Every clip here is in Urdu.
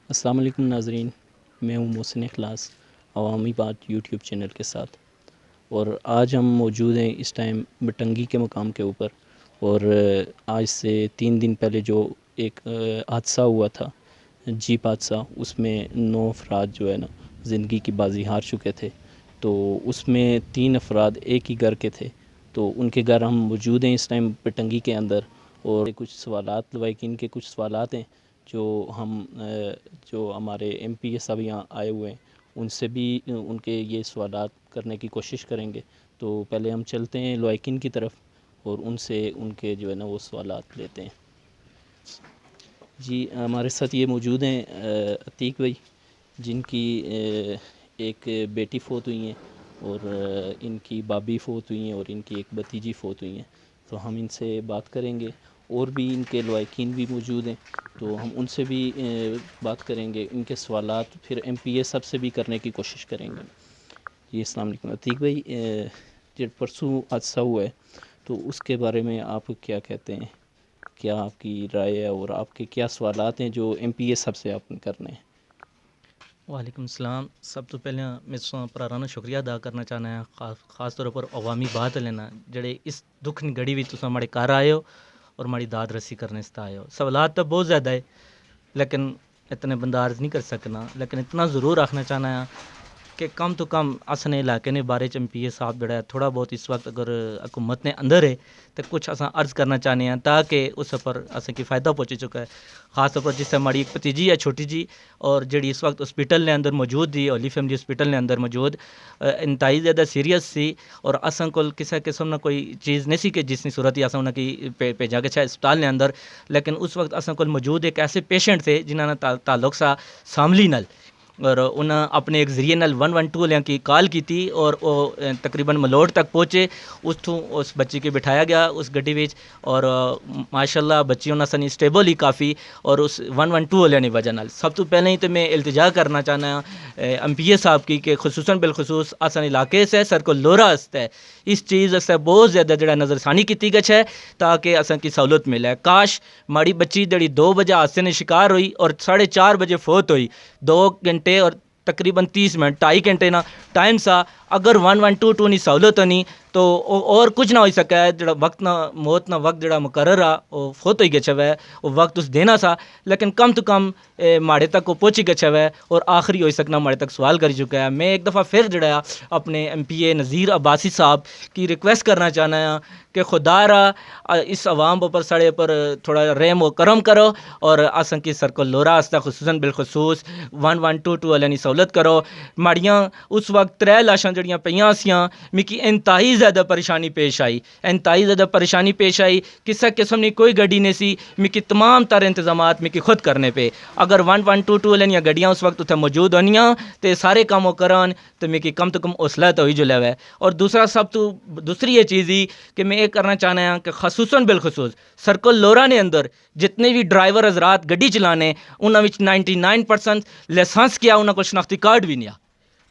السلام علیکم ناظرین، میں ہوں محسن اخلاص عوامی بات یوٹیوب چینل کے ساتھ، اور آج ہم موجود ہیں اس ٹائم بٹنگی کے مقام کے اوپر. اور آج سے 3 دن پہلے جو ایک حادثہ ہوا تھا، جیپ حادثہ، اس میں 9 افراد جو ہے نا زندگی کی بازی ہار چکے تھے. تو اس میں 3 افراد ایک ہی گھر کے تھے. تو ان کے گھر ہم موجود ہیں اس ٹائم بٹنگی کے اندر، اور کچھ سوالات لوائقین کے کچھ سوالات ہیں جو ہمارے ایم پی اے صاحب یہاں آئے ہوئے ہیں، ان سے بھی ان کے یہ سوالات کرنے کی کوشش کریں گے. تو پہلے ہم چلتے ہیں لوائقین کی طرف اور ان سے ان کے جو ہے نا وہ سوالات لیتے ہیں. جی، ہمارے ساتھ یہ موجود ہیں عتیق بھائی، جن کی ایک بیٹی فوت ہوئی ہیں، اور ان کی بابی فوت ہوئی ہیں، اور ان کی ایک بھتیجی فوت ہوئی ہیں. تو ہم ان سے بات کریں گے، اور بھی ان کے لوائقین بھی موجود ہیں، تو ہم ان سے بھی بات کریں گے. ان کے سوالات پھر ایم پی اے سب سے بھی کرنے کی کوشش کریں گے. جی السلام علیکم عتیق بھائی، جو پرسوں حادثہ ہوا ہے تو اس کے بارے میں آپ کیا کہتے ہیں؟ کیا آپ کی رائے ہے، اور آپ کے کیا سوالات ہیں جو ایم پی اے سب سے آپ نے کرنے ہیں؟ وعلیکم السلام. سب تو پہلے میں پرانا شکریہ ادا کرنا چاہنا ہے، خاص طور پر عوامی بات لینا جڑے اس دکھ گھڑی بھی تساں ہمارے گھر آئے ہو اور ہماری داد رسی کرنے سے آئے ہو. سوالات تو بہت زیادہ ہے، لیکن اتنے بندہ عرض نہیں کر سکنا. لیکن اتنا ضرور رکھنا چاہنا ہے کہ کم تو کم اصنے علاقے نے بارے ایم پی اے صاحب جڑا ہے تھوڑا بہت اس وقت اگر حکومت نے اندر ہے تو کچھ اساں عرض کرنا چاہنے ہیں، تاکہ اس پر اسیں کی فائدہ پہنچ چکا ہے. خاص طور پر جس سے ہماری ایک بھتیجی ہے چھوٹی جی، اور جڑی اس وقت ہاسپٹل نے اندر موجود تھی، ہولی فیملی ہاسپٹل نے اندر موجود، انتہائی زیادہ سیریس سی، اور اساں کول کسی قسم نہ کوئی چیز نہیں سی کہ جس نے صورت ہی اساں انہاں کی بھیجا گیا ہسپتال نے اندر. لیکن اس وقت اساں کول موجود ایک ایسے پیشنٹ تھے جنہاں نے تعلق سا ساملی نال، اور انہاں اپنے ایک ذریعے نال 112 والوں کی کال کی تھی، اور وہ تقریباً ملوٹ تک پہنچے. اس بچی کے بٹھایا گیا اس گڈی وچ، اور ماشاءاللہ بچی انہاں سنی اسٹیبل ہی کافی، اور اس 112 والوں کی وجہ نال. سب تو پہلے ہی تو میں التجا کرنا چاہنا ایم پی اے صاحب کی کہ خصوصاً بالخصوص اسن علاقے سے سرکل لورا ہے اس چیز سے بہت زیادہ جڑا نظر ثانی کی گچ ہے، تاکہ اساں کی سہولت ملے. کاش ماڑی بچی جڑی 2 بجے حادثے نے شکار ہوئی اور 4:30 بجے فوت ہوئی، 2 گھنٹے اور تقریباً 30 منٹ 2.5 گھنٹے نا ٹائم سا. اگر 112 نی سہولت نہیں تو اور کچھ نہ ہو سکا ہے. جڑا وقت نہ موت نہ وقت جڑا مقرر آ وہ فوت ہوئی گچھا ہے، وہ وقت اس دینا سا، لیکن کم تو کم ماڑے تک وہ پہنچی گچھا ہے، اور آخری ہوئی سکنا ماڑے تک سوال کر چکا ہے. میں ایک دفعہ پھر جڑا اپنے ایم پی اے نذیر عباسی صاحب کی ریکویسٹ کرنا چاہنا ہاں کہ خدا را اس عوام پر سڑے پر تھوڑا رحم و کرم کرو، اور اساں کی سرکل لورا استا خصوصاً بالخصوص 112 والے سہولت کرو. ماڑیاں اس وقت 3 لاشاں جڑیاں پیاں سیاں، مکی انتہائی زیادہ پریشانی پیش آئی، انتہائی زیادہ پریشانی پیش آئی. کسے قسم کی کوئی گڈی نہیں سی، مکی تمام تر انتظامات مکی خود کرنے پہ. اگر 112 والیاں گڈیاں اس وقت اتنے موجود ہونیاں تے سارے کام وہ کران تو مکی کم تو کم حوصلہ تو ہوئی جو لے. اور دوسرا سب تو دوسری یہ چیز ہی کہ میں یہ کرنا چاہنا ہوں کہ خصوصاً بالخصوص سرکل لورا نے اندر جتنے بھی ڈرائیور حضرات گڈی چلانے انہاں وچ 99% لائسنس کیا، انہاں کو شناختی کارڈ بھی نہیں.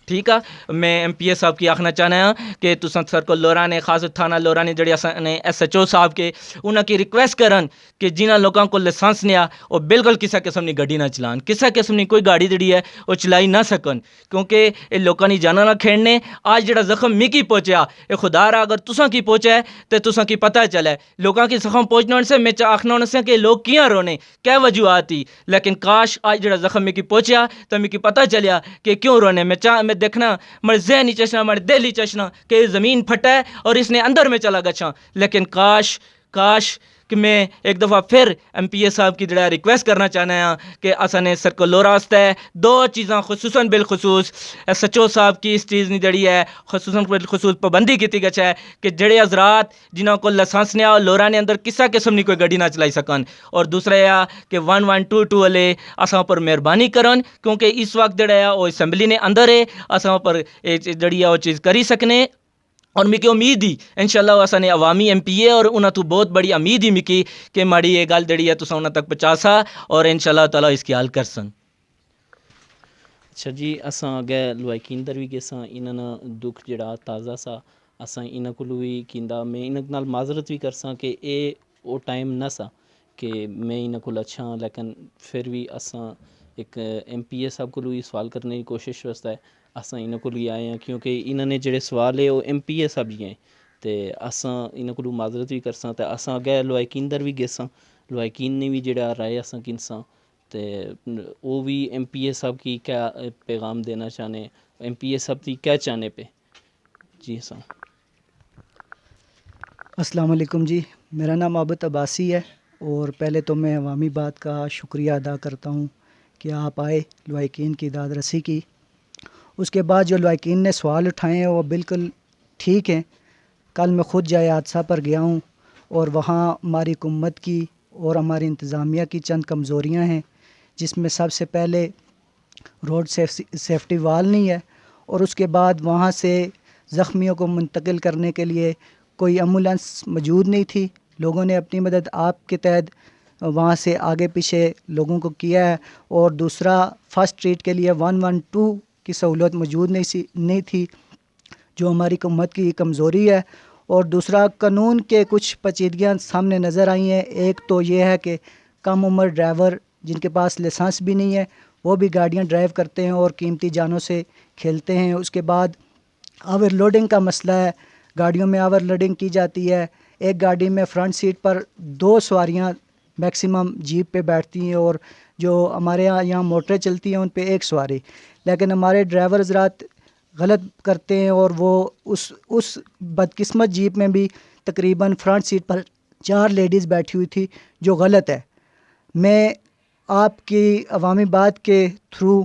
ٹھیک ہے، میں ایم پی اے صاحب کی آخنا چاہنا ہوں کہ تساں سرکل لورا نے خاص تھانہ لورا نے جڑے نے ایس ایچ او صاحب کے انہاں کی ریکویسٹ کرن کہ جنہاں لوگوں کو لائسنس نہیں وہ بالکل کسی قسم کی گاڑی نہ چلان، کسی قسم کی کوئی گاڑی جڑی ہے وہ چلائی نہ سکن، کیونکہ یہ لوگوں کی جانا نہ کھیڑنے. آج جڑا زخم مکی پہنچیا یہ خدا را اگر تساں کی پہنچا ہے تو تساں کی پتہ چلے. لوگوں کی زخم پہنچنے سے میں آخنا ہونا سے کہ لوگ کیاں رونے کیا وجوہات ہی، لیکن کاش آج جڑا زخم مکی پہنچیا تو مکی پتہ چلیا کہ کیوں رونے. میں دیکھنا میرے ذہنی چشنا میرے دلی چشنا کہ زمین پھٹا ہے اور اس نے اندر میں چلا گچھا. لیکن کاش کہ میں ایک دفعہ پھر ایم پی اے صاحب کی جڑا ریکویسٹ کرنا چاہنا ہاں کہ اساں نے سرکل لورا واسطے 2 چیزاں خصوصاً بالخصوص ایس ایچ او صاحب کی اس چیز نہیں جڑی ہے خصوصاً بالخصوص پابندی کی گچھا ہے کہ جڑے حضرات جنہوں کو لائسنس نہیں لورا نے اندر کسی قسم کی کوئی گاڑی نہ چلائی سکن. اور دوسرا یہ کہ 112 والے اساں پر مہربانی کرن، کیونکہ اس وقت جڑا ہے وہ اسمبلی نے اندر ہے، اساں پر جڑی ہے وہ چیز کری سکنے. اور مکی امید ہی انشاءاللہ اساں نے عوامی ایم پی اے اور انہاں تو بہت بڑی امید ہی مکی کہ ماڑی یہ گل جڑی ہے تساں انہاں تک پہنچاسا اور انشاءاللہ تعالی اس کی حل کرسن. اچھا جی، اساں اگے لوائقین در بھی گیساں انہاں دکھ جڑا تازہ سا اساں انہاں کولو بھی کیندا. میں انہاں نال معذرت بھی کرساں کہ وہ ٹائم نہ سا کہ میں انہاں کول اچھا، لیکن پھر بھی اساں ایک ایم پی اے صاحب کو سوال کرنے کی کوشش واسطے اساں انہاں کو آئے ہیں، کیونکہ انہوں نے جڑے سوال ہے وہ ایم پی اے صاحب ہی ہیں، تے اساں انہاں کو معذرت بھی کرساں، تے اساں اگے لوائقین در بھی گیساں، لوائقین نے بھی جڑا رائے اساں کنساں، تے وہ بھی ایم پی اے صاحب کی کیا پیغام دینا چاہنے، ایم پی اے صاحب کی کیا چاہنے پہ. جی اساں السلام علیکم جی، میرا نام عابد عباسی ہے، اور پہلے تو میں عوامی بات کا شکریہ ادا کرتا ہوں کہ آپ آئے، لوائقین کی داد رسی کی. اس کے بعد جو لوائقین نے سوال اٹھائے ہیں وہ بالکل ٹھیک ہیں. کل میں خود جائے حادثہ پر گیا ہوں، اور وہاں ہماری حکومت کی اور ہماری انتظامیہ کی چند کمزوریاں ہیں، جس میں سب سے پہلے روڈ سیفٹی وال نہیں ہے، اور اس کے بعد وہاں سے زخمیوں کو منتقل کرنے کے لیے کوئی ایمبولینس موجود نہیں تھی. لوگوں نے اپنی مدد آپ کے تحت وہاں سے آگے پیچھے لوگوں کو کیا ہے. اور دوسرا، فرسٹ ایڈ کے لیے 112 کی سہولت موجود نہیں تھی، جو ہماری حکومت کی کمزوری ہے. اور دوسرا، قانون کے کچھ پیچیدگیاں سامنے نظر آئی ہیں. ایک تو یہ ہے کہ کم عمر ڈرائیور جن کے پاس لائسنس بھی نہیں ہے وہ بھی گاڑیاں ڈرائیو کرتے ہیں اور قیمتی جانوں سے کھیلتے ہیں. اس کے بعد اوور لوڈنگ کا مسئلہ ہے، گاڑیوں میں اوور لوڈنگ کی جاتی ہے. ایک گاڑی میں فرنٹ سیٹ پر 2 سواریاں میکسیمم جیپ پہ بیٹھتی ہیں، اور جو ہمارے یہاں موٹریں چلتی ہیں ان پہ 1 سواری. لیکن ہمارے ڈرائیور حضرات غلط کرتے ہیں، اور وہ اس بدقسمت جیپ میں بھی تقریباً فرنٹ سیٹ پر 4 لیڈیز بیٹھی ہوئی تھی، جو غلط ہے. میں آپ کی عوامی بات کے تھرو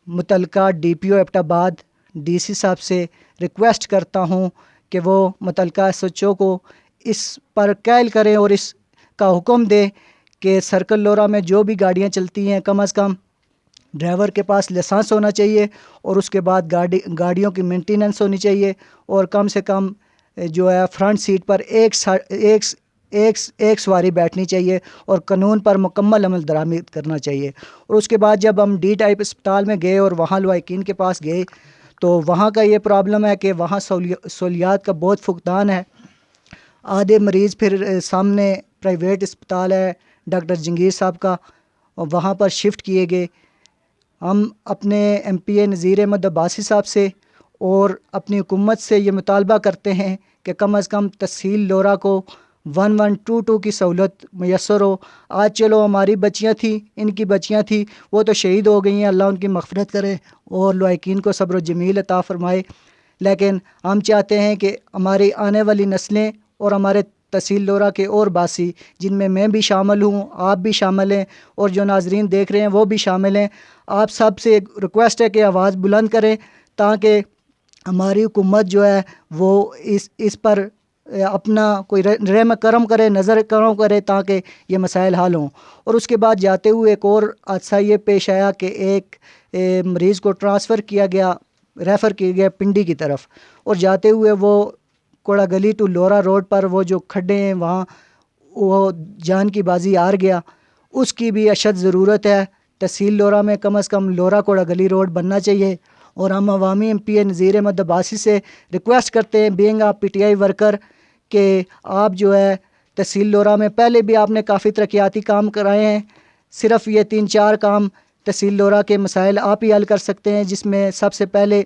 متعلقہ ڈی پی او ایبٹ آباد ڈی سی صاحب سے ریکویسٹ کرتا ہوں کہ وہ متعلقہ ایس ایچ او کو اس پر قائل کریں اور اس کا حکم دیں کہ سرکل لورا میں جو بھی گاڑیاں چلتی ہیں کم از کم ڈرائیور کے پاس لائسنس ہونا چاہیے، اور اس کے بعد گاڑیوں کی مینٹیننس ہونی چاہیے، اور کم سے کم جو ہے فرنٹ سیٹ پر ایک سواری بیٹھنی چاہیے، اور قانون پر مکمل عمل درآمد کرنا چاہیے. اور اس کے بعد جب ہم ڈی ٹائپ اسپتال میں گئے اور وہاں لوائقین کے پاس گئے تو وہاں کا یہ پرابلم ہے کہ وہاں سہولیات کا بہت فقدان ہے. آدھے مریض پھر سامنے پرائیویٹ اسپتال ہے ڈاکٹر جنگیر صاحب کا، وہاں پر شفٹ کیے گئے. ہم اپنے ایم پی اے نذیر احمد عباسی صاحب سے اور اپنی حکومت سے یہ مطالبہ کرتے ہیں کہ کم از کم تحصیل لورا کو 1122 کی سہولت میسر ہو. آج چلو ہماری بچیاں تھیں، ان کی بچیاں تھیں، وہ تو شہید ہو گئی ہیں، اللہ ان کی مغفرت کرے اور لوائقین کو صبر و جمیل عطا فرمائے. لیکن ہم چاہتے ہیں کہ ہماری آنے والی نسلیں اور ہمارے تحصیل لورا کے اور باسی، جن میں بھی شامل ہوں، آپ بھی شامل ہیں، اور جو ناظرین دیکھ رہے ہیں وہ بھی شامل ہیں، آپ سب سے ایک ریکویسٹ ہے کہ آواز بلند کریں تاکہ ہماری حکومت جو ہے وہ اس پر اپنا کوئی رحم کرم کرے، نظر کرم کرے تاکہ یہ مسائل حل ہوں. اور اس کے بعد جاتے ہوئے ایک اور حادثہ یہ پیش آیا کہ ایک مریض کو ریفر کیا گیا پنڈی کی طرف، اور جاتے ہوئے وہ کوڑا گلی ٹو لورا روڈ پر وہ جو کھڈے ہیں وہاں وہ جان کی بازی ہار گیا. اس کی بھی اشد ضرورت ہے. تحصیل لورا میں کم از کم لورا کوڑا گلی روڈ بننا چاہیے. اور ہم عوامی ایم پی اے نذیر احمد عباسی سے ریکویسٹ کرتے ہیں بینگ آپ پی ٹی آئی ورکر کہ آپ جو ہے تحصیل لورا میں پہلے بھی آپ نے کافی ترقیاتی کام کرائے ہیں، صرف یہ 3-4 کام تحصیل لورا کے مسائل آپ ہی حل کر سکتے ہیں، جس میں سب سے پہلے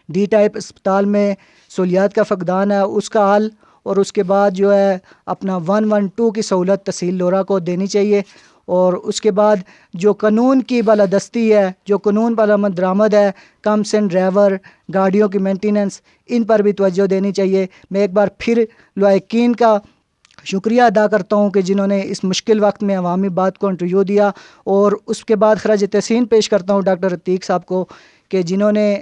ڈی ٹائپ اسپتال میں سہولیات کا فقدان ہے اس کا حل، اور اس کے بعد جو ہے اپنا 112 کی سہولت تحصیل لورا کو دینی چاہیے. اور اس کے بعد جو قانون کی بالادستی ہے، جو قانون پر عمل درآمد ہے، کم سن ڈرائیور، گاڑیوں کی مینٹیننس، ان پر بھی توجہ دینی چاہیے. میں ایک بار پھر لوائقین کا شکریہ ادا کرتا ہوں کہ جنہوں نے اس مشکل وقت میں عوامی بات کو انٹرویو دیا. اور اس کے بعد خراج تحسین پیش کرتا ہوں ڈاکٹر عتیق صاحب کو کہ جنہوں نے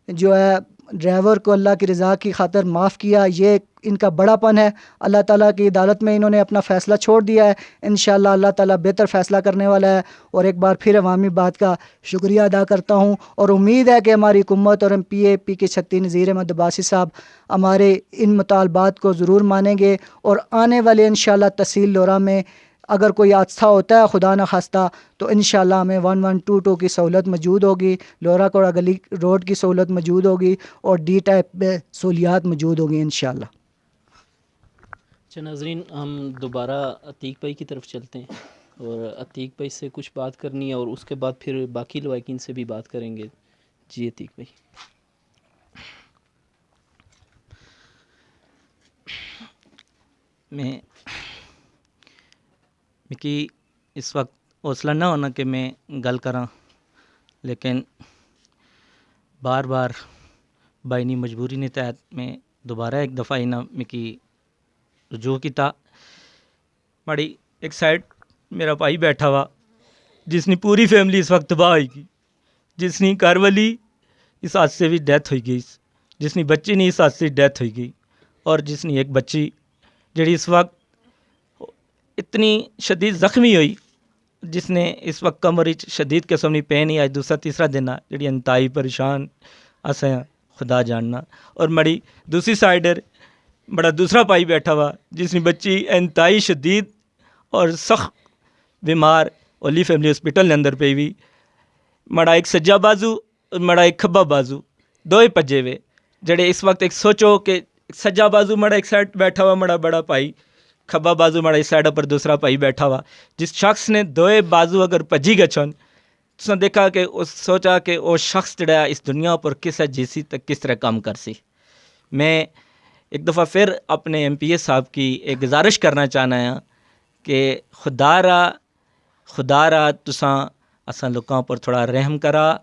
جو ہے ڈرائیور کو اللہ کی رضا کی خاطر معاف کیا. یہ ان کا بڑا پن ہے. اللہ تعالیٰ کی عدالت میں انہوں نے اپنا فیصلہ چھوڑ دیا ہے. انشاءاللہ اللہ تعالیٰ بہتر فیصلہ کرنے والا ہے. اور ایک بار پھر عوامی بات کا شکریہ ادا کرتا ہوں، اور امید ہے کہ ہماری حکومت اور ایم پی کے چھتی نذیر احمد عباسی صاحب ہمارے ان مطالبات کو ضرور مانیں گے. اور آنے والے انشاءاللہ تحصیل لورا میں اگر کوئی حادثہ ہوتا ہے خدا نخواستہ تو انشاءاللہ ہمیں 1122 کی سہولت موجود ہوگی، لورا کوڑا گلی روڈ کی سہولت موجود ہوگی، اور ڈی ٹائپ میں سہولیات موجود ہوگی انشاءاللہ. اچھا ناظرین، ہم دوبارہ عتیق بھائی کی طرف چلتے ہیں. اور عتیق بھائی سے کچھ بات کرنی ہے اور اس کے بعد پھر باقی لوائقین سے بھی بات کریں گے. جی عتیق بھائی. میں کہ اس وقت حوصلہ نہ ہونا کہ میں گل کراں، لیکن بار بار بائنی مجبوری نے تحت میں دوبارہ ایک دفعہ ہی نہ مکی رجوع کیتا. ماڑی ایک سائڈ میرا بھائی بیٹھا ہوا جس نے پوری فیملی اس وقت تباہ ہوئی گئی، جس نے گھر والی اس حادثے بھی ڈیتھ ہوئی گئی، جس نے بچی نہیں اس حادثے ڈیتھ ہوئی گئی، اور جس نے ایک بچی جڑی اس وقت اتنی شدید زخمی ہوئی، جس نے اس وقت کمر شدید قسم نہیں پین ہی آج دوسرا تیسرا دن آ جڑی انتہائی پریشان اساں خدا جاننا. اور مڑی دوسری سائڈ بڑا دوسرا بھائی بیٹھا ہوا جس نے بچی انتہائی شدید اور سخت بیمار اولی فیملی ہاسپٹل کے اندر پئی ہوئی. مڑا ایک سجا بازو اور مڑا ایک کھبا بازو دوئے پجے ہوئے جڑے اس وقت ایک سوچو کہ سجا بازو مڑا ایک سائڈ بیٹھا ہوا مڑا بڑا بھائی، کھبا بازو مڑا اس سائڈ پر دوسرا بھائی بیٹھا ہوا. جس شخص نے دوئے بازو اگر پجی گچھن تساں دیکھا کہ اس سوچا کہ وہ شخص جڑا اس دنیا پر کس ہے جیسی تک کس طرح کام کر سی. میں ایک دفعہ پھر اپنے ایم پی اے صاحب کی ایک گزارش کرنا چاہنا ہاں کہ خدا را تساں اساں لوکاں پر تھوڑا رحم کرا.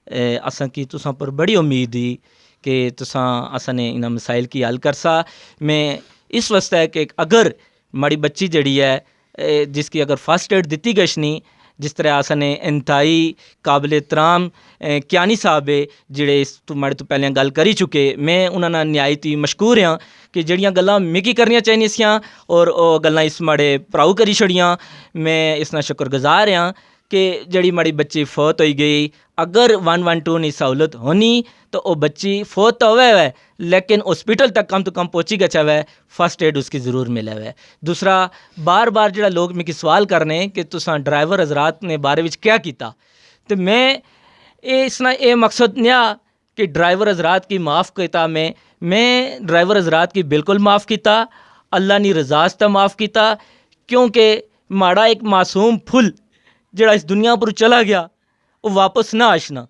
اساں کی تساں پر بڑی امید ہی کہ تساں اساں نے انہاں مسائل کی حل کرسا. میں اس واسطے ہے کہ اگر ماڑی بچی جڑی ہے جس کی اگر فرسٹ ایڈ دتی گشنی، جس طرح اساں نے انتہائی قابل احترام کیانی صاحب جڑے اس تو ماڑے تو پہلے گل کری چکے، میں انہاں نال نہایت ہی مشکور ہاں کہ جڑیاں گلاں مکی کرنیاں چاہیے سیاں اور او گلاں اس ماڑے پراؤ کری چھڑیاں. میں اس نا شکر گزار ہاں کہ جڑی ماڑی بچی فوت ہوئی گئی. اگر 112 نی سہولت ہونی تو وہ بچی فوت تو ہوئے لیکن ہاسپٹل تک کم تو کم پہنچی گچھا ہے، فرسٹ ایڈ اس کی ضرور ملے ہوئے. دوسرا بار بار جڑا لوگ مکی سوال کرنے کہ تساں ڈرائیور حضرات نے بارے وچ کیا کیتا، تو میں اس نا اے مقصد نیا کہ ڈرائیور حضرات کی معاف کیتا. میں ڈرائیور حضرات کی بالکل معاف کیتا، اللہ نی رضا واسطے معاف کیتا، کیونکہ ماڑا ایک معصوم پھل جڑا اس دنیا پر چلا گیا وہ واپس نہ آشنا.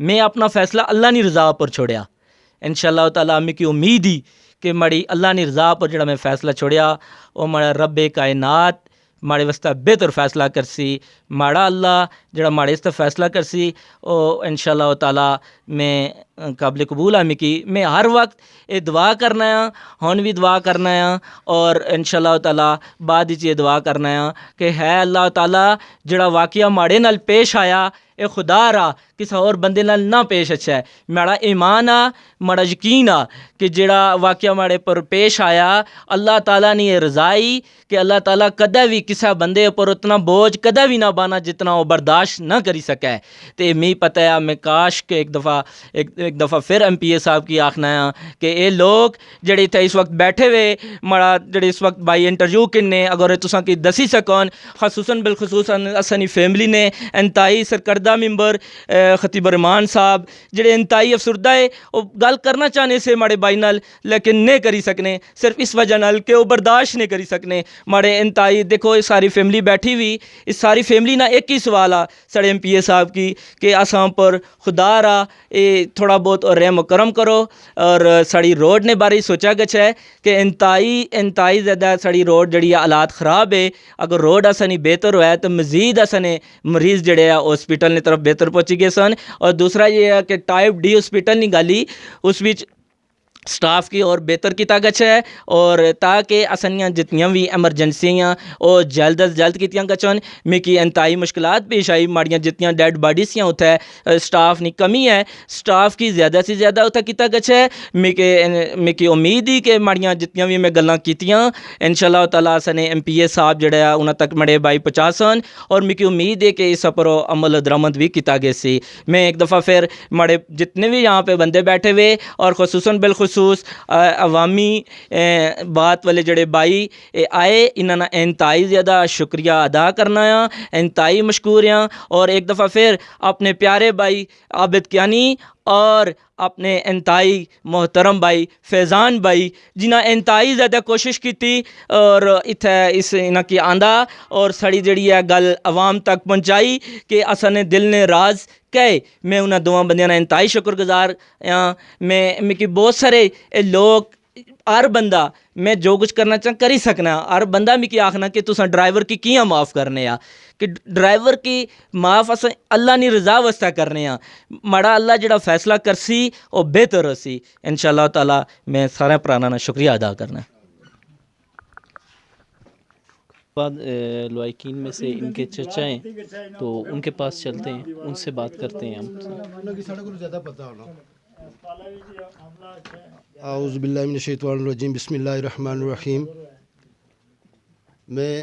میں اپنا فیصلہ اللہ نی رضا پر چھوڑیا. انشاءاللہ تعالیٰ میں کی امید ہی کہ ماڑی اللہ نی رضا پر جڑا میں فیصلہ چھوڑیا وہ ماڑا رب کائنات ماڑے واسطے بہتر فیصلہ کرسی. ماڑا اللہ جڑا ماڑے واسطے فیصلہ کرسی او انشاءاللہ تعالیٰ میں قابل قبول ہے. میں ہر وقت یہ دعا کرنا ہاں، ہن بھی دعا کرنا ہاں اور انشاءاللہ تعالیٰ بعد وچ یہ دعا کرنا ہاں کہ ہے اللہ تعالیٰ جڑا واقعہ ماڑے نال پیش آیا اے خدا را کسی اور بندے نال نہ پیش اچھا ہے. ماڑا ایمان آ، ماڑا یقین آ کہ جڑا واقعہ ماڑے پر پیش آیا اللہ تعالیٰ نے یہ رضائی کہ اللہ تعالیٰ کدے بھی کسی بندے پر اتنا بوجھ کدے بھی نہ بانا جتنا وہ برداشت نہ کری سکے. تے میں پتہ ہے میں کاش کہ ایک دفعہ پھر ایم پی اے صاحب کی آخنا ہے کہ اے لوگ جڑے اتنے اس وقت بیٹھے ہوئے ماڑا جڑے اس وقت بائی انٹرویو کنے اگر تساں کی دسی سکون، خصوصاً بالخصوصاً اسانی فیملی نے انتہائی سرکردہ ممبر خطیب الرحمان صاحب جڑے انتہائی افسردہ ہے وہ گل کرنا چاہنے سے ماڑے بائی نال لیکن نہیں کری سکنے صرف اس وجہ نال کہ وہ برداشت نہیں کری سکنے. ماڑے انتہائی دیکھو یہ ساری فیملی بیٹھی ہوئی، اس ساری فیملی نا ایک ہی سوال آ سڑے ایم پی اے صاحب کی کہ اساں پر خدا را تھوڑا بہت رحم و کرم کرو. اور سڑی روڈ نے بارے سوچا گچھا ہے کہ انتہائی زیادہ سڑی روڈ جڑی حالات خراب ہے. اگر روڈ اسانی بہتر ہوا ہے تو مزید اسانے مریض جڑے ہاسپٹل نے طرف بہتر پہنچی گئے سن. اور دوسرا یہ ہے کہ ٹائپ ڈی ہاسپٹل نہیں گالی اس وچ سٹاف کی اور بہتر کیتا گچھا ہے اور تاکہ اسانیاں جتنیاں بھی ایمرجنسیاں او جلد از جلد کیتیاں گچھن. میں کی انتہائی مشکلات پیش آئی، ماڑیاں جتنیاں ڈیڈ باڈیز سیاں اتھے سٹاف نی کمی ہے، سٹاف کی زیادہ سے زیادہ اتھے کیتا گچھا ہے. میں کی امید ہی کہ ماڑیاں جتنیاں بھی میں گلاں کیتیاں انشاءاللہ تعالیٰ اسانے ایم پی اے صاحب جڑے ہے انہاں تک مڑے بائی پہنچا سن اور میں کی امید ہے کہ اس پر عمل درآمد بھی کیتا گیا سی. میں ایک دفعہ پھر ماڑے جتنے بھی یہاں پہ بندے بیٹھے ہوئے اور خصوصاً بالخصوص بالخصوص عوامی بات والے جڑے بائی آئے انہاں نا انتہائی زیادہ شکریہ ادا کرنا ہے، انتہائی مشکور ہیں، اور ایک دفعہ پھر اپنے پیارے بھائی عابد کیانی اور اپنے انتہائی محترم بھائی فیضان بھائی جنہاں انتہائی زیادہ کوشش کی اور اتھے اس انہاں کی آندا اور سڑی جڑی ہے گل عوام تک پہنچائی کہ اساں نے دل نے راز کہے. میں انہاں دوواں بندیاں نا انتہائی شکر گزار ہاں. میں کہ بہت سارے لوگ ہر بندہ میں جو کچھ کرنا چاہ کری سکنا، ہر بندہ مکی آکھنا کہ تساں ڈرائیور کی کیاں معاف کرنے آ، کہ ڈرائیور کی معاف اساں اللہ نی رضا واسطہ کرنے آ، ماڑا اللہ جڑا فیصلہ کرسی وہ بہتر ہوسی انشاءاللہ تعالی. میں سارے پرانا نا شکریہ ادا کرنا. بعد لوائکین میں سے ان کے چچا ہیں تو ان کے پاس چلتے ہیں، ان سے بات کرتے ہیں ہم. اعوذ باللہ من الشیطان الرجیم، بسم اللہ الرحمن الرحیم. میں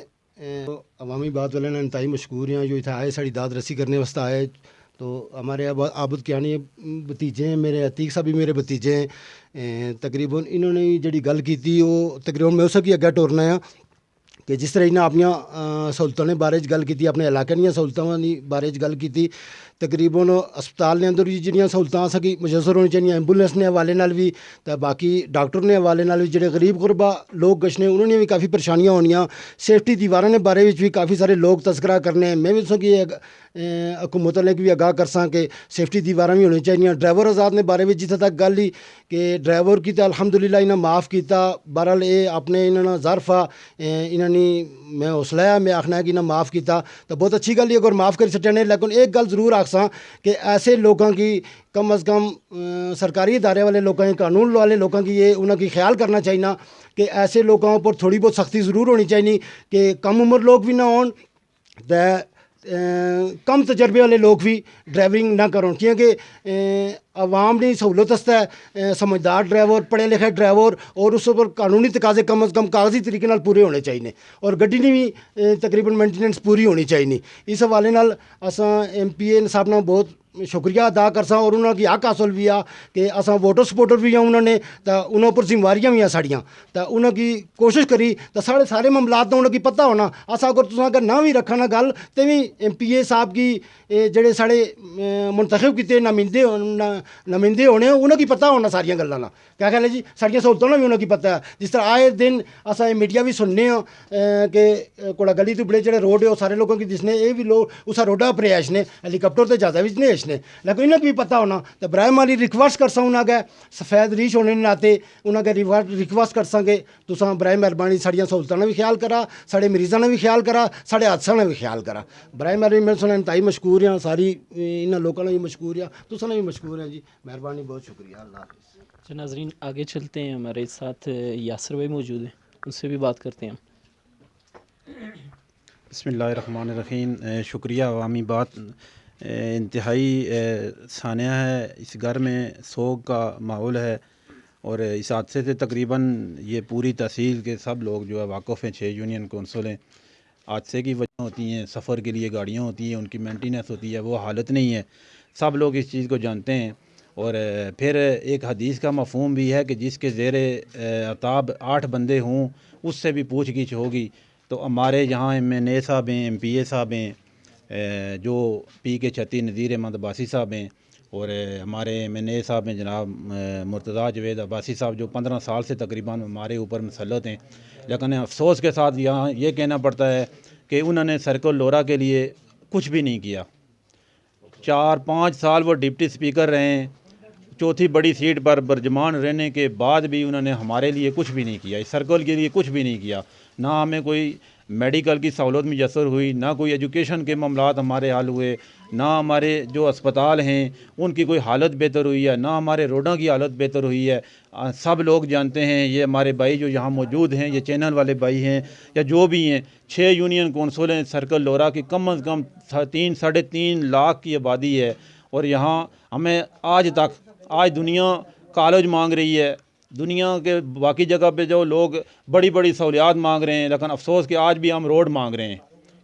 عوامی بات والے نے انتہائی مشکور ہیں جو اتنے آئے ساری داد رسی کرنے واسطے آئے. تو ہمارے عابد کیانی بھتیجے ہیں، میرے عتیق صاحب بھی میرے بھتیجے ہیں. تقریباً انہوں نے جڑی گل کی تھی وہ تقریباً میں اسے کی اگے ٹورنا ہے کہ جس طرح انہیں اپنی سہولتوں کے بارے گل کی، اپنے علاقے دیا سہولتوں کے بارے گل کی. تقریباً اسپتال کے اندر بھی جہاں سہولتیں سکی مجسر ہونی چاہیے، ایمبولینس نے حوالے نال بھی تو باقی ڈاکٹر نے حوالے نال بھی. جڑے غریب غربا لوگ گشنے انہوں نے بھی کافی پریشانیاں ہونیاں. سیفٹی دیواراں کے بارے بھی کافی سارے لوگ تذکرہ کرنے. میں بھی سکی حکومت والے بھی آگاہ کرساں کہ سیفٹی دیواراں بھی ہونی چاہیے. ڈرائیور آزاد نے بارے بھی جتنے تک گل ہی کہ ڈرائیور کی تو الحمدللہ انہیں معاف کیتا. بہرحال یہ اپنے انہوں نے ظرف آ انہوں نے میں حوصلہ ہے میں آخنا ہے کہ انہیں معاف کیتا تو بہت اچھی گل ہی اگر معاف کر سٹے نے. لیکن ایک گل ضرور آخساں کہ ایسے لوگوں کی کم از کم سرکاری ادارے والے لوگوں کی، قانون والے لوگوں کی یہ انہوں کی خیال کرنا چاہیے کہ ایسے لوگوں پر تھوڑی بہت سختی ضرور ہونی چاہیے کہ کم عمر لوگ بھی نہ ہون کم تجربے والے لوگ بھی ڈرائیونگ نہ کروں. کیونکہ عوام نے سہولت ہے سمجھدار ڈرائیور، پڑھے لکھے ڈرائیور اور اس پر قانونی تقاضے کم از کم کاغذی طریقے نال پورے ہونے چاہیے اور گڈی نے بھی تقریباً مینٹیننس پوری ہونی چاہیے. اس حوالے نال اساں ایم پی اے صاحب نے بہت شکریہ ادا کرساں اور انہوں کی حق حاصل بھی آ کہ اساں ووٹر سپورٹر بھی ہیں انہوں نے تو انہوں پر ذمہواریاں بھی ہیں ساڑیاں تو انہوں کی کوشش کری تو سارے معاملات انہوں کی پتہ ہونا. اساں اگر تساں اگر نہ بھی رکھنا گل تو بھی ایم پی اے صاحب کی جڑے ساڑے منتخب کیتے نمائندے ہونے انہوں کی پتہ ہونا ساریاں گلاں. کیا خیال ہے جی؟ ساڑیاں سہولتوں بھی انہوں کی پتہ ہے. جس طرح آئے دن اساں میڈیا بھی سننے ہاں کہ کوڑا گلی تو بڑے جڑے روڈ ہے وہ سارے لوگوں کی دسنے یہ بھی لوگ اسا روڈا پر آشنے ہیلی کاپٹر تو زیادہ بھی نہیں آشنے. لیکن انہیں بھی پتہ ہونا تو برائے مالی ریکویسٹ کرساں انہوں کے سفید ریش ہونے کے ناتے انہوں کے ریکویسٹ کرساں کہ تساں برائے مہربانی ساڑیاں سہولتوں بھی خیال کرا، ساڑے مریضاں بھی خیال کرا، ساڑے حادثوں بھی خیال کرا. برائے مہربانی میں سنیں انتہائی مشکور ہیں، ساری انہاں لوگوں نے بھی مشکور ہیں، تساں بھی مشکور ہیں جی. مہربانی، بہت شکریہ. اللہ حافظ. اچھا ناظرین آگے چلتے ہیں، ہمارے ساتھ یاسر بھائی موجود ہیں، ان سے بھی بات کرتے ہیں. بسم اللہ الرحمن الرحیم. شکریہ. عوامی بات انتہائی سانحہ ہے. اس گھر میں سوگ کا ماحول ہے اور اس حادثے سے تقریباً یہ پوری تحصیل کے سب لوگ جو ہے واقف ہیں. 6 یونین کونسل ہیں. حادثے کی وجہ ہوتی ہیں، سفر کے لیے گاڑیاں ہوتی ہیں، ان کی مینٹیننس ہوتی ہے، وہ حالت نہیں ہے. سب لوگ اس چیز کو جانتے ہیں. اور پھر ایک حدیث کا مفہوم بھی ہے کہ جس کے زیر عتاب 8 بندے ہوں اس سے بھی پوچھ گچھ ہوگی. تو ہمارے یہاں ایم این اے صاحب ہیں، ایم پی اے صاحب ہیں، جو پی کے چھتی نذیر احمد عباسی صاحب ہیں، اور ہمارے ایم این اے صاحب ہیں جناب مرتضیٰ جوید عباسی صاحب، جو 15 سال سے تقریباً ہمارے اوپر مسلط ہیں. لیکن افسوس کے ساتھ یہاں یہ کہنا پڑتا ہے کہ انہوں نے سرکل لورا کے لیے کچھ بھی نہیں کیا. 4-5 سال وہ ڈپٹی اسپیکر رہے ہیں، چوتھی بڑی سیٹ پر برجمان رہنے کے بعد بھی انہوں نے ہمارے لیے کچھ بھی نہیں کیا، اس سرکل کے لیے کچھ بھی نہیں کیا. نہ ہمیں کوئی میڈیکل کی سہولت میسر ہوئی، نہ کوئی ایجوکیشن کے معاملات ہمارے حل ہوئے، نہ ہمارے جو اسپتال ہیں ان کی کوئی حالت بہتر ہوئی ہے، نہ ہمارے روڈوں کی حالت بہتر ہوئی ہے. سب لوگ جانتے ہیں، یہ ہمارے بھائی جو یہاں موجود ہیں، یہ چینل والے بھائی ہیں یا جو بھی ہیں، 6 یونین کونسل ہیں سرکل لورا کی، کم از کم 3-3.5 لاکھ کی آبادی ہے. اور یہاں ہمیں آج دنیا کالج مانگ رہی ہے، دنیا کے باقی جگہ پہ جو لوگ بڑی بڑی سہولیات مانگ رہے ہیں، لیکن افسوس کہ آج بھی ہم روڈ مانگ رہے ہیں.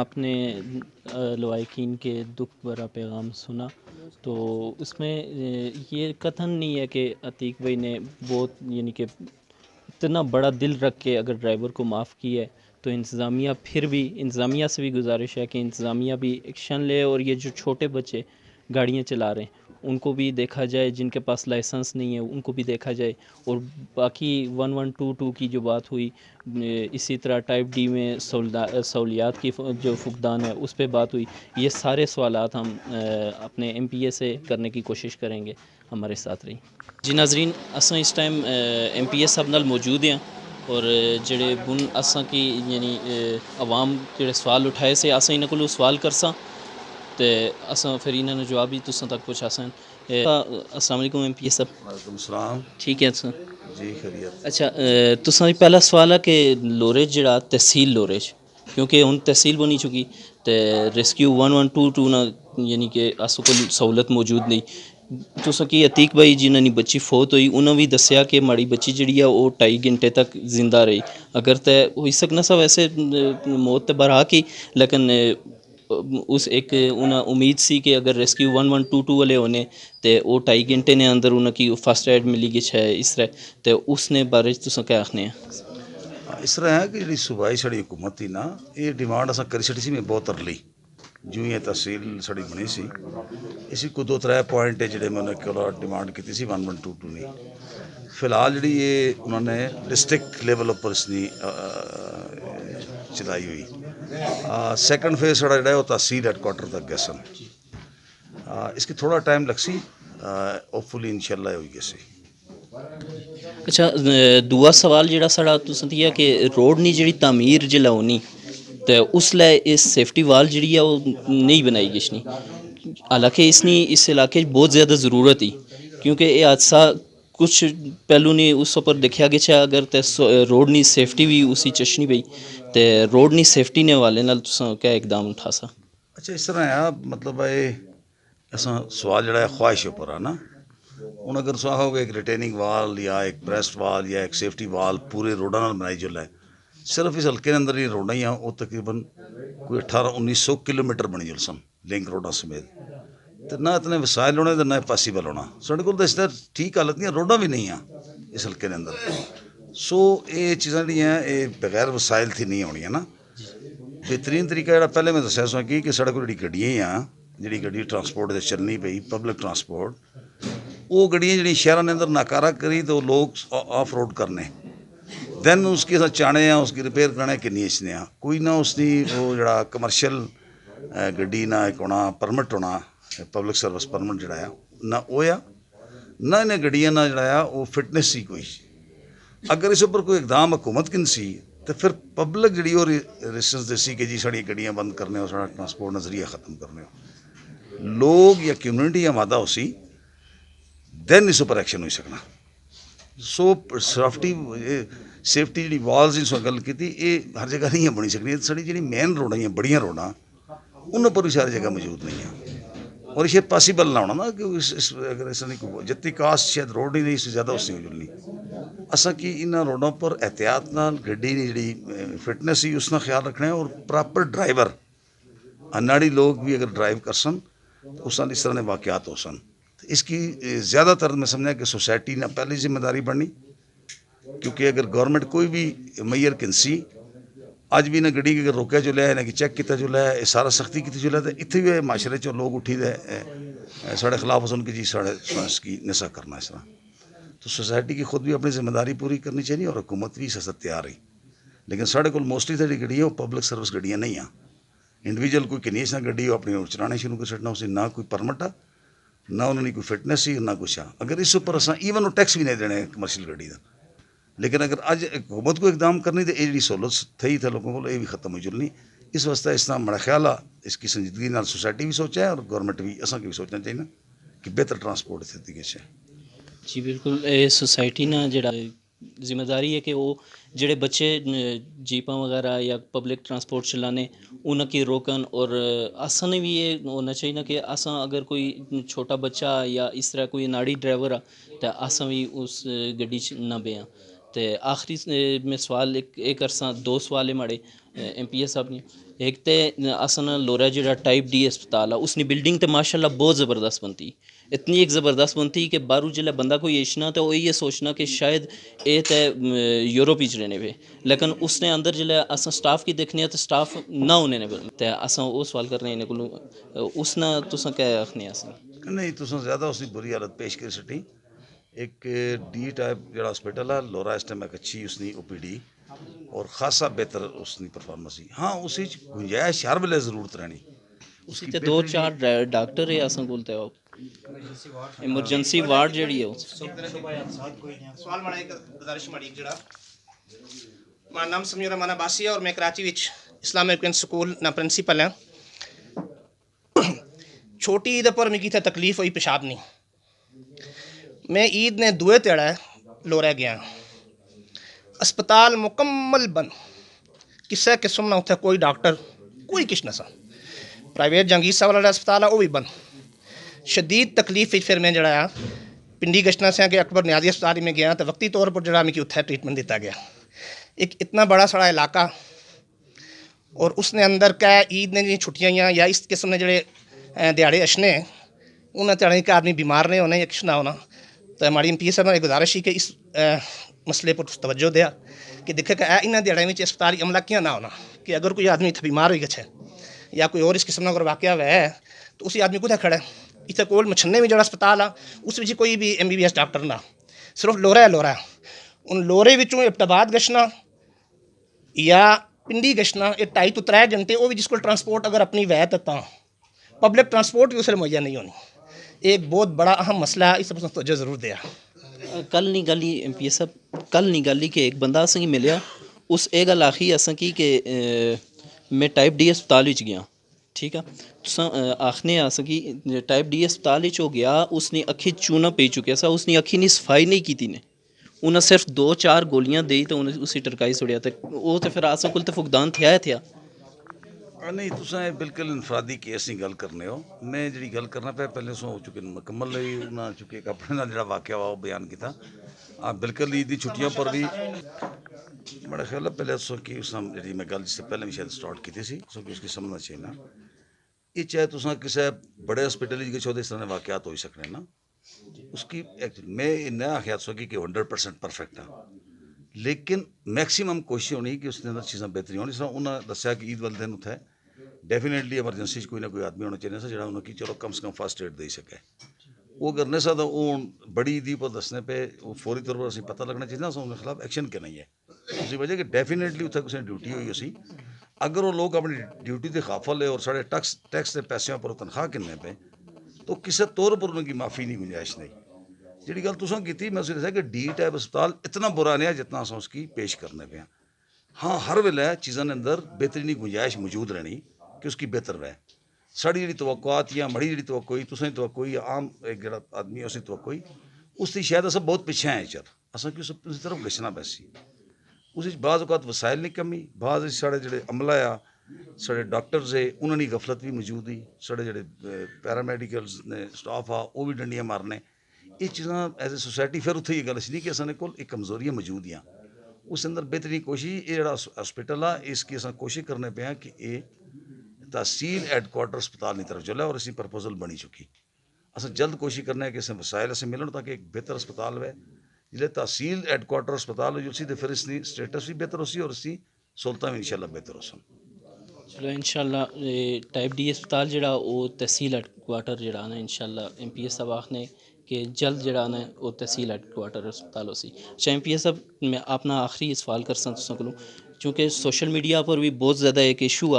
آپ نے لوائقین کے دکھ بھرا پیغام سنا، تو اس میں یہ قطعاً نہیں ہے کہ عتیق بھائی نے بہت یعنی کہ اتنا بڑا دل رکھ کے اگر ڈرائیور کو معاف کیا ہے، تو انتظامیہ پھر بھی انتظامیہ سے بھی گزارش ہے کہ انتظامیہ بھی ایکشن لے، اور یہ جو چھوٹے بچے گاڑیاں چلا رہے ہیں ان کو بھی دیکھا جائے، جن کے پاس لائسنس نہیں ہے ان کو بھی دیکھا جائے، اور باقی 1122 کی جو بات ہوئی، اسی طرح ٹائپ ڈی میں سہولیات کی جو فقدان ہے اس پہ بات ہوئی، یہ سارے سوالات ہم اپنے ایم پی اے سے کرنے کی کوشش کریں گے، ہمارے ساتھ رہی جی ناظرین۔ اساں اس ٹائم ایم پی اے صاحب نال موجود ہیں، اور جڑے بن اساں کی یعنی عوام جڑے سوال اٹھائے سے اساں انہاں کولوں سوال کرساں تے اساں پھر انہاں نے جواب بھی تساں تک پہنچاساں۔ السلام علیکم ایم پی اے صاحب۔ وعلیکم السلام ٹھیک ہے سر؟ جی خیریت۔ اچھا، تساں پہلا سوال ہے کہ لورے جڑا تحصیل لورے کیونکہ ہن تحصیل بنی چکی تے ریسکیو 1122 نا یعنی کہ اس کو سہولت موجود نہیں۔ تساں کی عتیق بھائی جنہاں دی بچی فوت ہوئی انہاں بھی دسیا کہ ماڑی بچی جڑی ہے وہ 2.5 گھنٹے تک زندہ رہی، اگر تے ہوئی سکنا سا ویسے موت تے برحا کی، لیکن اس ایک انہاں امید سی کہ اگر ریسکیو 1122 والے ہونے تے وہ 2.5 گھنٹے نے اندر انہاں کی فرسٹ ایڈ ملی گئی ہے اس طرح، تے اس نے بارے تساں کیا آخنے ہیں؟ اس طرح ہے کہ جی صوبائی ساری حکومت تھی نا، یہ ڈیمانڈ اصل کری چڑی سی میں بہت ارلی جو یہ تحصیل ساری بنی سی، اسی کو 2-3 پوائنٹ جڑے میں انہیں کہا ڈیمانڈ کی سی 1122 نے۔ فی الحال جڑی یہ انہوں نے ڈسٹرکٹ لیول پر اس نے چلائی ہوئی، سیکنڈ فیز سڑا جڑا ہے وہ تحصیل ہیڈ کوارٹر تک گئے سن، اس کی تھوڑا ٹائم لگ سی، ہوپ فلی انشاءاللہ ہوئی گئی سی۔ اچھا، دوسرا سوال جڑا ساڑا تساں دیا کہ روڈ نہیں جڑی تعمیر جلا ہونی تے اس لئے اس سیفٹی وال جڑی ہے وہ نہیں بنائی گشنی، حالانکہ اس علاقے بہت زیادہ ضرورت ہی، کیونکہ یہ حادثہ کچھ پہلو نہیں اس پر دیکھا گیا، اگر تے روڈ نہیں سیفٹی بھی اسی چشنی پئی تے روڈ نہیں سیفٹی نے حوالے نال تساں کیا اقدام اٹھا سا؟ اچھا اس طرح ہے مطلب ہے اصا سوال جڑا ہے خواہش پر ہے نا، ہوں اگر تساں آخو گے ایک ریٹیننگ وال یا ایک بریسٹ وال یا ایک سیفٹی وال پورے روڈاں نال بنائی جل ہے، صرف اس حلقے کے اندر یہ روڈاں ہی ہیں وہ تقریباً کوئی 1800-1900 کلومیٹر بنی جل سن لنک روڈاں سمیت، تو نہ اتنے وسائل ہونے تو نہ پاسیبل ہونا، سارے کو اس طرح ٹھیک حالت نہیں، روڈاں بھی نہیں ہیں اس حلقے کے اندر، سو یہ چیزاں جڑی ہیں یہ بغیر وسائل تھی نہیں ہونی ہے نا۔ بہترین طریقہ جڑا پہلے میں دسیا سا کہ سارے کو جڑی گڈیاں ہی ہیں، جڑی گڈی ٹرانسپورٹ سے چلنی پئی پبلک ٹرانسپورٹ، وہ گڈیاں جڑی شہراں کے اندر ناکارہ کری تو لوگ آف روڈ کرنے، دین اس کے ساتھ چانے ہیں اس کی ریپیئر کرنے کنی اچنے ہیں، کوئی نہ اس کی وہ جڑا کمرشل گڈی نہ ایک ہونا پرمٹ ہونا پبلک سروس پرمٹ جڑا ہے نہ ہویا، نہ انہیں گڈیاں نہ جڑا ہے وہ فٹنس سی کوئی، اگر اس اوپر کوئی اقدام حکومت کن سی تو پھر پبلک جڑی اور ریسنس دیسی کہ جی ساری گڈیاں بند کرنے ہو، سارا ٹرانسپورٹ نظریہ ختم کرنے ہو، لوگ یا کمیونٹی آمادہ ہو سی دین اس اوپر ایکشن ہوئی سکنا۔ سو سیفٹی جڑی والز اس گل کی تھی یہ ہر جگہ نہیں بنی سکنی، ساری جڑی مین روڈاں ہیں بڑیاں روڈاں انہوں پر بھی ساری جگہ موجود نہیں ہیں، اور یہ پاسیبل نہ ہونا نا کہ اگر اس نے جتنی کاسٹ شاید روڈ ہی نہیں اس سے زیادہ اس نہیں جلنی، اصا کی ان روڈوں پر احتیاط نال گڈی کی جڑی فٹنس ہی اس کا خیال رکھنا ہے، اور پراپر ڈرائیور اناڑی لوگ بھی اگر ڈرائیو کر سن تو اس طرح کے واقعات ہو سن، اس کی زیادہ تر میں سمجھا کہ سوسائٹی نے پہلی ذمہ داری بننی، کیونکہ اگر گورنمنٹ کوئی بھی میئر کنسی اج بھی نہ گڈی اگر روکیا جو ہے نہ کہ چیک کیا جو ہے یہ سارا سختی کی جو ہے تو اتنے بھی معاشرے چ لوگ اٹھی دے سارے خلاف حسن کی جی سارے اس کی نسا کرنا، اس طرح تو سوسائٹی کی خود بھی اپنی ذمہ داری پوری کرنی چاہیے اور حکومت بھی اس تیار رہی، لیکن سارے کو موسٹلی ساری گڈیاں وہ پبلک سروس گڈیاں نہیں ہیں، انڈیویجل کوئی کنیش نہ گڈی وہ اپنی چلانے شروع کر سٹنا، اسے نہ کوئی پرمٹ ہے نہ انہوں نے کوئی فٹنس ہی نہ کچھ ہے، اگر اس اوپر اصل ایون وہ ٹیکس بھی نہیں دینے کمرشل گڈی کا، لیکن اگر اج حکومت کو اقدام کرنی تو یہ جی سہولت تھی تھے لوگوں کو یہ بھی ختم ہو جلنی، اس واسطے اس طرح بڑا خیال ہے اس کی سنجیدگی نال سوسائٹی بھی سوچا ہے اور گورنمنٹ بھی اصل کی بھی سوچنا چاہیے کہ بہتر ٹرانسپورٹ استھتی ہے۔ جی بالکل، سوسائٹی نا جڑا ذمہ داری ہے کہ وہ جڑے بچے جیپاں وغیرہ یا پبلک ٹرانسپورٹ چلانے انہوں کی روکن، اور اساں نے بھی یہ ہونا چاہیے کہ اساں اگر کوئی چھوٹا بچہ یا اس طرح کوئی ناڑی ڈرائیور آ تو اساں بھی اس گڈی نہ بیاں، تے آخری میں سوال ایک عرصہ 2 سوال ہے ماڑے ایم پی ایس صاحب نے. ایک تے اساں لورا جڑا ٹائپ ڈی اسپتال ہے اس نے بلڈنگ تے ماشاءاللہ بہت زبردست بنتی, اتنی ایک زبردست بنتی کہ باہروں جلے بندہ کوئی اشنا تو وہ یہ سوچنا کہ شاید اے تے یورپ وچ رہنے پہ, لیکن اس نے اندر جلے اساں سٹاف کی دیکھنے ہیں تو سٹاف نہ ہونے نے تے اساں وہ سوال کرنے انہیں کولوں اس نہ تساں کیا آخنے اساں نہیں تساں زیادہ اس کی بری حالت پیش کر سٹی. ایک ڈی ٹائپ جڑا ہاسپٹل ہے لورا اس ٹائم ایک اچھی اس کی او پی ڈی اور خاصا بہتر اس کی پرفارمنس ہی. ہاں اس گنجائش ہر ویلے ضرورت رہنی. اس تے 2-4 ڈاکٹر ہے اساں کول تے ایمرجنسی وارڈ جڑی ہے سوال ماڑا ایک گزارش ماڑی جڑا ماڑا نام سمیع الرحمان عباسی ہے اور میں کراچی وچ اسلامک پرنس سکول نا پرنسپل ہاں. چھوٹی عید پر مکی تے تکلیف ہوئی پیشاب نہیں. میں عید نے دوئے تیڑا لورے گیا, اسپتال مکمل بند, کسے قسم نہ اتنے کوئی ڈاکٹر کوئی کچھ نہ سا. پرائیویٹ جہانگیر صاحب والا اسپتال ہے وہ بھی بند. شدید تکلیف پھر میں جڑا ہے پنڈی گشتنا سے کہ اکبر نیازی اسپتال میں گیا تو وقتی طور پر جڑا مجھے اتنے ٹریٹمنٹ دیتا گیا. ایک اتنا بڑا سڑا علاقہ اور اس نے اندر کیا عید نے جی چھٹیاں یا اس قسم نے جڑے دیہڑے اشنے انہیں دیہڑے کہ آدمی بیمار نہیں ہونا یا کچھ نہ ہونا. تو ہماری ایم پی ایس صاحب نے گزارش ہی کہ اس مسئلے پر توجہ دیا کہ دیکھے کہ انہیں دیہڑے میں اسپتالی عملہ کیا نہ ہونا کہ اگر کوئی آدمی اتنے بیمار ہوئی گچھے یا کوئی اور اس قسم کا اگر واقعہ ہوا ہے تو اسی آدمی کتنے کھڑا ہے. اتنے کول مچھنے میں جڑا اسپتال آ اس وچ کوئی بھی M B B S doctor نہ, صرف لورا ہے لورا. ان لورے وچوں ابٹاباد گشنا یا پنڈی گشنا یہ 2.5 to 3 گھنٹے وہ بھی جس کو ٹرانسپورٹ اگر اپنی وے تو پبلک ٹرانسپورٹ بھی اسے مہیا نہیں ہونی. ایک بہت بڑا اہم مسئلہ ہے, اس پر توجہ ضرور دیا. کل نہیں گل ایم پی ایس صاحب کل نہیں گل کہ ایک بندہ اساں کی ملیا اس یہ گل آخی اساں کی کہ میں ٹائپ ڈی اسپتال وچ گیا. ٹھیک ہے تساں آخنے اساں کی ٹائپ ڈی اسپتال وچ ہو گیا اس نے اکھی چونا پی چکیا سا, اس نے اکھی نہیں صفائی نہیں کیتی نے, انہیں صرف 2-4 گولیاں دی تو انہیں اسی ٹرکائی سڑیا تے وہ تو پھر اساں کول تے فقدان تھیا تھیا. نہیں تساں بالکل انفرادی کیس نہیں گل کرنے ہو. میں جڑی گل کرنا پہ پہلے سو ہو چکے مکمل لئی انہاں چکے ایک اپنے نال جڑا واقعہ ہوا وہ بیان کیتا. بالکل عید دی چھٹیاں پر بھی بڑا خیال ہے پہلے سو کی اس جی میں گل جس سے پہلے بھی شاید سٹارٹ کی سی سو کہ اس کی سمجھنا چاہیے نا یہ چاہے تساں کسی بڑے ہاسپٹل گئے اس طرح واقعات ہو سکنے نا اس کی میں نہ آخیا سو کہ 100% پرفیکٹ ہے لیکن میکسیمم کوشش ہونی کہ اس کے اندر چیزاں بہتری ہونی. اس طرح انہوں نے دسیا کہ عید والے دن اتنے ڈیفینیٹلی ایمرجنسی کوئی نہ کوئی آدمی ہونا چاہیے سا جہاں انہوں نے چلو کم سے کم فرسٹ ایڈ دے سکے. وہ کرنے سا تو وہ بڑی عیدی پر دسنے پہ وہ فوری طور پر اسی پتہ لگنا چاہیے نا ان کے خلاف ایکشن کے نہیں ہے. اسی وجہ کہ ڈیفینیٹلی اتنے کسی ڈیوٹی ہوئی اسی اگر وہ لوگ اپنی ڈیوٹی سے غافل ہے اور سارے ٹیکس کے پیسوں پر تنخواہ کرنے پہ تو کسی طور پر ان کی معافی نہیں گنجائش نہیں. جی گل تساں کی تھی میں اسے دسیا کہ ڈی ٹائپ اسپتال اتنا برا نہیں ہے جتنا اساں اس کی پیش کرنے پہ ہیں. ہاں ہر ویلے چیزاں اندر بہترین گنجائش موجود رہنی کہ اس کی بہتر رہے. ساری جی توقعات یا مڑی جی توقع ہوئی تسیں توقع ہوئی عام ایک جڑا آدمی ہے اسی توقع ہوئی اس کی شاید اصل بہت پیچھے ہیں چل اصل کی اس طرف گچھنا پیسی. اس بعض اوقات وسائل نہیں کمی بعض سارے جڑے عملہ آ سارے ڈاکٹرز ہے انہوں نے غفلت بھی موجود ہی سارے جڑے پیرامیڈیکلز نے سٹاف آ وہ بھی ڈنڈیاں مارنے. یہ چیزاں ایز اے سوسائٹی پھر اتنے یہ گل نہیں کہ اصل کول ایک کمزوریاں موجود ہیں اس اندر بہترین کوشش یہ جڑا ہاسپٹل آ اس کی اصل کوشش کرنے پہ ہیں کہ یہ تحصیل ہیڈ کوارٹر اسپتال کی طرف چلے اور اسی پرپوزل بنی چکی. اصل جلد کوشش کرنا ہے کہ اسے وسائل اسے ملن تاکہ ایک بہتر اسپتال ہوئے جلے تحصیل ہیڈ کوارٹر اسپتال ہو سی تو پھر اس کی سٹیٹس بھی بہتر ہو سی اور اس کی سہولتیں بھی انشاءاللہ بہتر ہو سن. چلو انشاءاللہ ٹائپ ڈی اسپتال جڑا وہ تحصیل ہیڈ کوارٹر جڑا نا انشاءاللہ ایم پی ایس صاحب آخنے کہ جلد جڑا نا وہ تحصیل ہیڈ کوارٹر اسپتال ہو سی. اچھا ایم پی ایس صاحب میں اپنا آخری سوال کر سکتا ہوں چونکہ سوشل میڈیا پر بھی بہت زیادہ ایک ایشو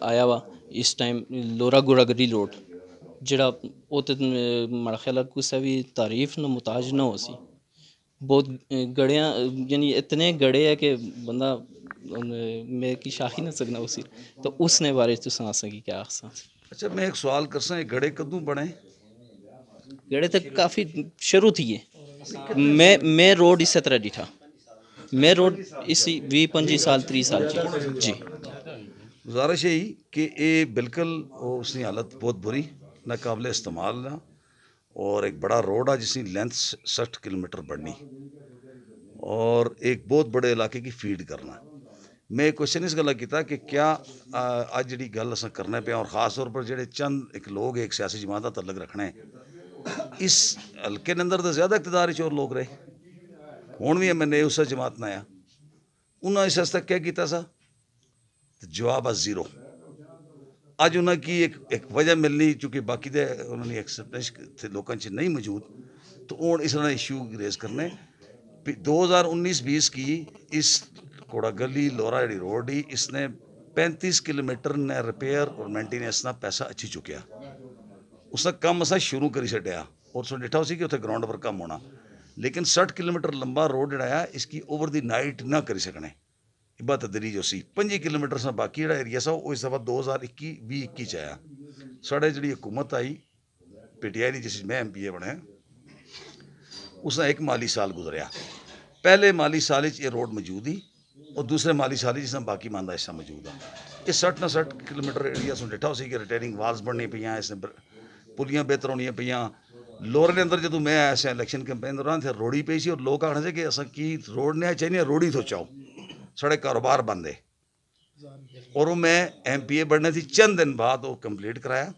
آیا ہوا اس ٹائم لورا گوڑاگری روڈ جڑا وہ تو میرا خیال ہے کسی بھی تعریف نہ محتاج نہ ہو سی. بہت گڑیاں یعنی اتنے گڑے ہے کہ بندہ میں کی شاخ ہی نہ سکنا اسی تو اس نے بارے تو سنا سکی کیا آخساں. اچھا میں ایک سوال کرساں یہ گڑے کدوں بنے گڑے تک کافی شروع تھی ہے میں روڈ اسی طرح ڈیٹھا میں روڈ اسی 20-25 سال 30 سال جی گزارش یہی کہ یہ بالکل اس کی حالت بہت بری نہ قابل استعمال نہ اور ایک بڑا روڈ ہے جس کی لینتھ 60 کلومیٹر بڑھنی اور ایک بہت بڑے علاقے کی فیڈ کرنا. میں کوشچن اس گل کیتا کہ کیا اج جڑی گل اساں کرنا پیا اور خاص طور پر جڑے چند ایک لوگ ایک سیاسی جماعت کا تعلق رکھنا ہے, اس حلقے کے اندر تو زیادہ اقتدار اور لوگ رہے, ہوں بھی میں نے اس جماعت نہ آیا, انہوں نے اس تک کیا کیتا سا, جواب زیرو. اج انہوں کی ایک وجہ ملنی چونکہ باقی دے انہوں نے ایکسپٹیشن لوگوں چ نہیں موجود, تو ہوں اس نے ایشو ریز کرنے. 2019-20 کی اس کوڑا گلی لورا جڑی روڈ ہی اس نے 35 کلومیٹر نے ریپیئر اور مینٹیننس کا پیسہ اچھی چکیا. اس کا کم اسا شروع کری چڈیا اور سو ڈٹھا سی کہ اتنے گراؤنڈ پر کم ہونا, لیکن 60 کلومیٹر لمبا روڈ جڑا ہے اس کی اوور دی نائٹ نہ کری سکنے. ابا تدریج جو سی 5 کلومیٹر سے باقی جڑا ایریا سا وہ اس دفعہ 2021 آیا. ساڑھے جڑی حکومت آئی پی ٹی آئی جس میں MP بنے, اس نے ایک مالی سال گزریا. پہلے مالی سال یہ روڈ موجود ہی اور دوسرے مالی سال جس میں باقی ماندہ حصہ موجود ہے. یہ 60 کلومیٹر ایریا سو ڈٹھا ہو سی کہ ریٹیرنگ والز بننی پہ, اس نے پلیاں بہتر ہونی پہ. لورے کے اندر جدو میں آیا سا الیکشن کیمپین دوران تھے روڑی پی سی اور لوگ آخر سے کہ اصا کی روڈ نہیں چاہیے روڑی تو چاہو, سارے کاروبار بند ہے. اور وہ میں MPA بڑھنے تھی چند دن بعد وہ کمپلیٹ کرایا,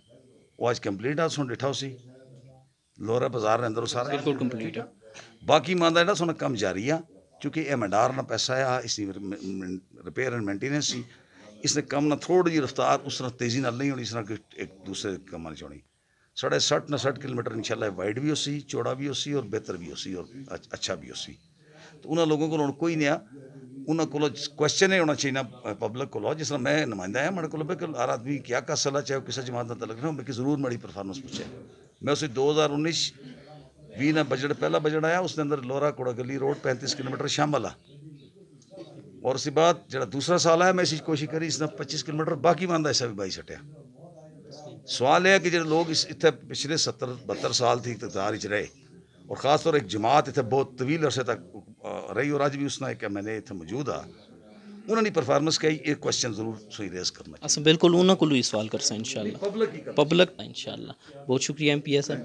وہ آج کمپلیٹ آ سو ڈٹھا ہو سی لورا بازار کے اندر سارا بالکل کمپلیٹ ہے. باقی ماندہ جڑا سونا کم جاری ہے چونکہ یہ مڈار نہ پیسہ آیا, اس کی ریپیئر اینڈ مینٹیننس سی, اس نے کم نہ تھوڑی جی رفتار اس طرح تیزی نال نہیں ہونی اس طرح ایک دوسرے کام نہیں چونی. 60 کلومیٹر انشاءاللہ وائڈ بھی ہو سی, چوڑا بھی ہو سی اور بہتر بھی ہو سی اور اچھا بھی ہو سی. تو انہوں لوگوں کو کوئی نہیں آ, انہوں کو کوشچن نہیں ہونا چاہیے پبلک کو, جس طرح میں نمائندہ ہے میرے کو کہ ہر آدمی کیا کر سلا چاہے کسی جماعت کا تعلق نہ ہو, ضرور میری پرفارمنس پوچھے. میں اسے 2019-20 نہ بجٹ پہلا بجٹ آیا, اس کے اندر لورا کوڑا گلی روڈ 35 کلومیٹر شامل آ, اور اسی بعد جڑا دوسرا سال آیا میں اسی کوشش کری اس نے 25 کلومیٹر باقی ماندہ ایسا بھی بائی سٹیا. سوال یہ ہے کہ جڑے لوگ اس اتنے پچھلے 70-72 سال تھی اقتدار رہے, اور خاص طور ایک جماعت اتنے بہت طویل عرصے تک رہی اور اج بھی اس نے ایک میں نے اتنے موجود آ, انہوں نے پرفارمنس کی ایک کوشچن ضرور سوئی ریز کرنا چاہیے. اصل بالکل انہوں کو ہی سوال کر سکیں انشاءاللہ پبلک پبلک انشاءاللہ. بہت شکریہ MPA صاحب.